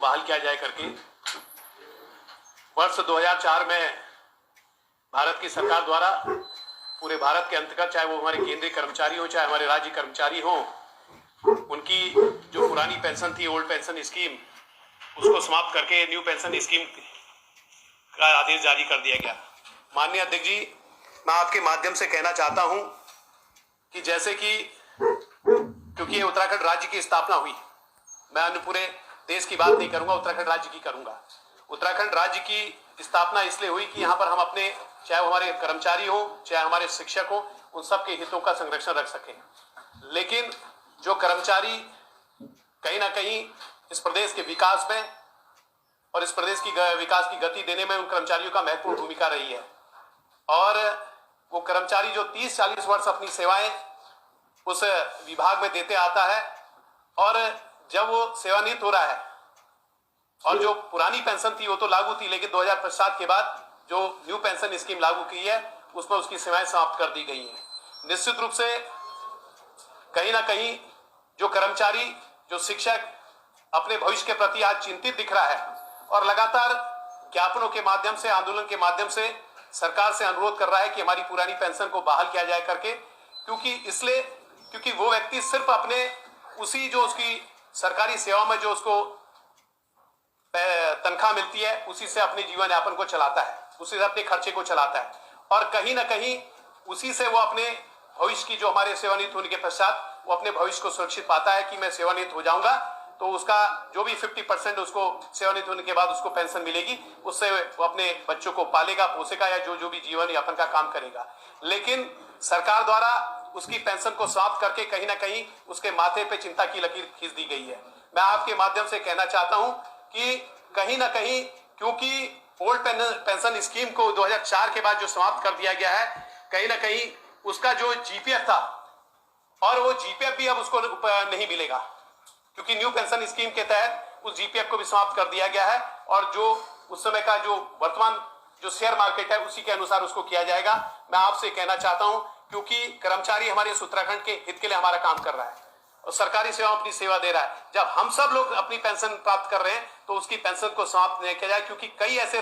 बहाल किया जाए करके वर्ष 2004 में भारत की सरकार द्वारा पूरे भारत के अंतर्गत, चाहे वो हमारे केंद्रीय कर्मचारी हो चाहे हमारे राज्य कर्मचारी हो, उनकी जो पुरानी पेंशन थी, ओल्ड पेंशन स्कीम, उसको समाप्त करके न्यू पेंशन स्कीम का आदेश जारी कर दिया गया। माननीय अध्यक्ष जी, मैं आपके माध्यम से कहना चाहता हूं कि जैसे कि क्योंकि ये उत्तराखंड राज्य की स्थापना हुई, मैं अन्य पूरे देश की बात नहीं करूंगा, उत्तराखंड राज्य की करूंगा। उत्तराखंड राज्य की स्थापना इसलिए हुई कि यहाँ पर हम अपने, चाहे हमारे कर्मचारी हो चाहे हमारे शिक्षक हो, उन सबके हितों का संरक्षण रख सकें। लेकिन जो कर्मचारी कहीं ना कहीं इस प्रदेश के विकास में और इस प्रदेश की विकास की गति देने में उन कर्मचारियों का महत्वपूर्ण भूमिका रही है, और वो कर्मचारी जो 30-40 वर्ष अपनी सेवाएं उस विभाग में देते आता है, और जब वो सेवानिवृत्त हो रहा है, और जो पुरानी पेंशन थी वो तो लागू थी, लेकिन 2007 के बाद जो न्यू पेंशन स्कीम लागू की है उसमें उसकी सेवाएं समाप्त कर दी गई हैं। निश्चित रूप से कहीं ना कहीं जो कर्मचारी, जो शिक्षक अपने भविष्य के प्रति आज चिंतित दिख रहा है, और लगातार ज्ञापनों के माध्यम से, आंदोलन के माध्यम से सरकार से अनुरोध कर रहा है कि हमारी पुरानी पेंशन को बहाल किया जाए करके, क्योंकि वो व्यक्ति सिर्फ अपने उसी जो उसकी सरकारी सेवा में जो उसको तनख्वाह मिलती है उसी से अपने जीवन यापन को चलाता है, उसी से अपने खर्चे को चलाता है, और कहीं ना कहीं उसी से वो अपने भविष्य की, जो हमारे सेवानिवृत्त होने के पश्चात वो अपने भविष्य को सुरक्षित पाता है कि मैं सेवानिवृत्त हो जाऊंगा तो उसका जो भी 50% उसको सेवानिवृत्त होने के बाद उसको पेंशन मिलेगी, उससे वो अपने बच्चों को पालेगा, पोसेगा, या जो भी जीवन यापन का काम करेगा। लेकिन सरकार द्वारा उसकी पेंशन को समाप्त करके कहीं ना कहीं उसके माथे पे चिंता की लकीर खींच दी गई है। मैं आपके माध्यम से कहना चाहता हूं कि कहीं ना कहीं, क्योंकि ओल्ड पेंशन स्कीम को 2004 के बाद जो समाप्त कर दिया गया है, कहीं ना कहीं उसका जो जीपीएफ था, और वो जीपीएफ भी अब उसको नहीं मिलेगा, क्योंकि न्यू पेंशन स्कीम के तहत उस जीपीएफ को भी समाप्त कर दिया गया है, और जो उस समय का जो वर्तमान जो शेयर मार्केट है उसी के अनुसार उसको किया जाएगा। मैं आपसे कहना चाहता हूं, क्योंकि कर्मचारी हमारे उत्तराखंड के हित के लिए हमारा काम कर रहा है और सरकारी सेवा अपनी सेवा दे रहा है। जब हम सब लोग अपनी पेंशन प्राप्त कर रहे हैं तो उसकी पेंशन को समाप्त नहीं किया जाए, क्योंकि कई ऐसे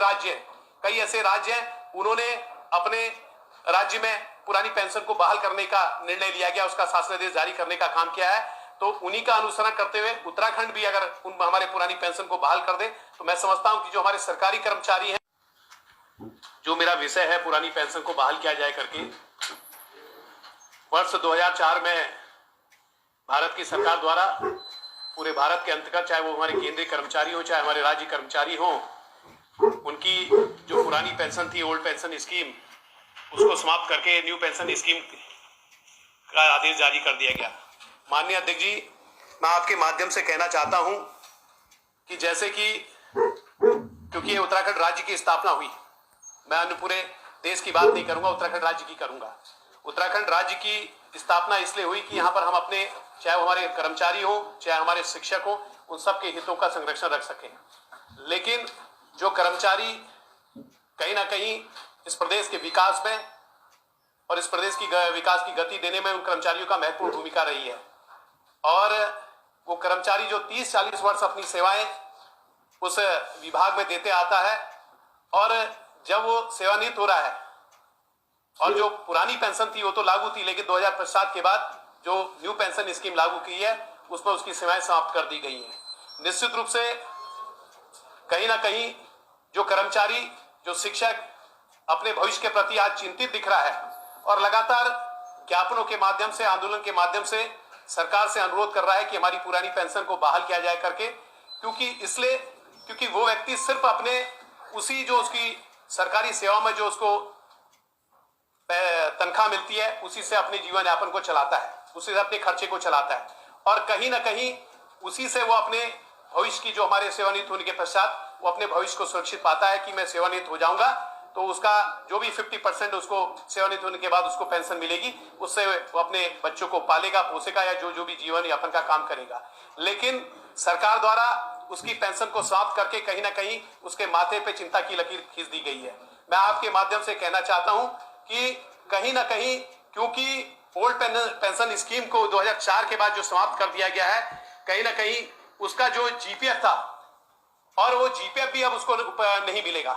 राज्य हैं उन्होंने अपने राज्य में पुरानी पेंशन को बहाल करने का निर्णय लिया गया, उसका शासनादेश जारी करने का काम किया है। तो उन्हीं का अनुसरण करते हुए उत्तराखंड भी अगर हमारे पुरानी पेंशन को बहाल कर दे तो मैं समझता हूं कि जो हमारे सरकारी कर्मचारी हैं, जो मेरा विषय है पुरानी पेंशन को बहाल किया जाए करके, वर्ष 2004 में भारत की सरकार द्वारा पूरे भारत के अंतर्गत, चाहे वो हमारे केंद्रीय कर्मचारी हो चाहे हमारे राज्य कर्मचारी हो, उनकी जो पुरानी पेंशन थी, ओल्ड पेंशन स्कीम, उसको समाप्त करके न्यू पेंशन स्कीम का आदेश जारी कर दिया गया। माननीय अध्यक्ष जी, मैं आपके माध्यम से कहना चाहता हूं कि जैसे कि क्योंकि ये उत्तराखंड राज्य की स्थापना हुई, मैं अन्य पूरे देश की बात नहीं करूंगा, उत्तराखंड राज्य की करूंगा। उत्तराखंड राज्य की स्थापना इसलिए हुई कि यहाँ पर हम अपने, चाहे हमारे कर्मचारी हो चाहे हमारे शिक्षक हो, उन सबके हितों का संरक्षण रख सकें। लेकिन जो कर्मचारी कहीं ना कहीं इस प्रदेश के विकास में और इस प्रदेश की विकास की गति देने में उन कर्मचारियों का महत्वपूर्ण भूमिका रही है, और वो कर्मचारी जो 30-40 वर्ष अपनी सेवाएं उस विभाग में देते आता है, और जब वो सेवानिवृत्त हो रहा है, और जो पुरानी पेंशन थी वो तो लागू थी, लेकिन 2007 के बाद जो न्यू पेंशन स्कीम लागू की है उसमें उसकी सेवाएं समाप्त कर दी गई हैं। निश्चित रूप से कहीं ना कहीं जो कर्मचारी, जो शिक्षक अपने भविष्य के प्रति आज चिंतित दिख रहा है, और लगातार ज्ञापनों के माध्यम से, आंदोलन के माध्यम से सरकार से अनुरोध कर रहा है कि हमारी पुरानी पेंशन को बहाल किया जाए करके, क्योंकि वो व्यक्ति सिर्फ अपने उसी जो उसकी सरकारी सेवा में जो उसको तनख्वाह मिलती है उसी से अपने जीवन यापन को चलाता है, उसी से अपने खर्चे को चलाता है, और कहीं ना कहीं उसी से वो अपने भविष्य की, जो हमारे सेवानिवृत्त होने के पश्चात वो अपने भविष्य को सुरक्षित पाता है कि मैं सेवानिवृत्त हो जाऊंगा तो उसका जो भी 50% उसको सेवानिवृत्त होने के बाद उसको पेंशन मिलेगी, उससे वो अपने बच्चों को पालेगा, पोसेगा, या जो भी जीवन यापन का काम करेगा। लेकिन सरकार द्वारा उसकी पेंशन को समाप्त करके कहीं ना कहीं उसके माथे पे चिंता की लकीर खींच दी गई है। मैं आपके माध्यम से कहना चाहता हूं कि कहीं ना कहीं, क्योंकि ओल्ड पेंशन स्कीम को 2004 के बाद जो समाप्त कर दिया गया है, कहीं ना कहीं उसका जो जीपीएफ था, और वो जीपीएफ भी अब उसको नहीं मिलेगा,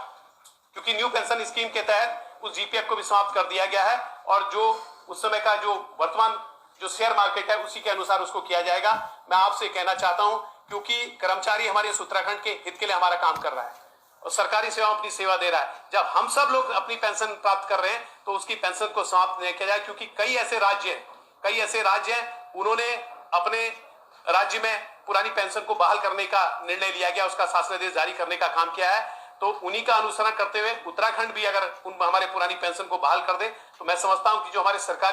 क्योंकि न्यू पेंशन स्कीम के तहत उस जीपीएफ को भी समाप्त कर दिया गया है और जो उस समय का जो वर्तमान जो शेयर मार्केट है उसी के अनुसार उसको किया जाएगा। मैं आपसे कहना चाहता हूं, क्योंकि कर्मचारी हमारे इस उत्तराखंड के हित के लिए हमारा काम कर रहा है और सरकारी सेवा अपनी सेवा दे रहा है। जब हम सब लोग अपनी पेंशन प्राप्त कर रहे हैं तो उसकी पेंशन को समाप्त नहीं किया जाए, क्योंकि कई ऐसे राज्य हैं उन्होंने अपने राज्य में पुरानी पेंशन को बहाल करने का निर्णय लिया गया, उसका शासनादेश जारी करने का काम किया है। तो उन्हीं का अनुसरण करते हुए उत्तराखंड भी अगर हमारे पुरानी पेंशन को बहाल कर दे तो मैं समझता हूं कि जो हमारे सरकारी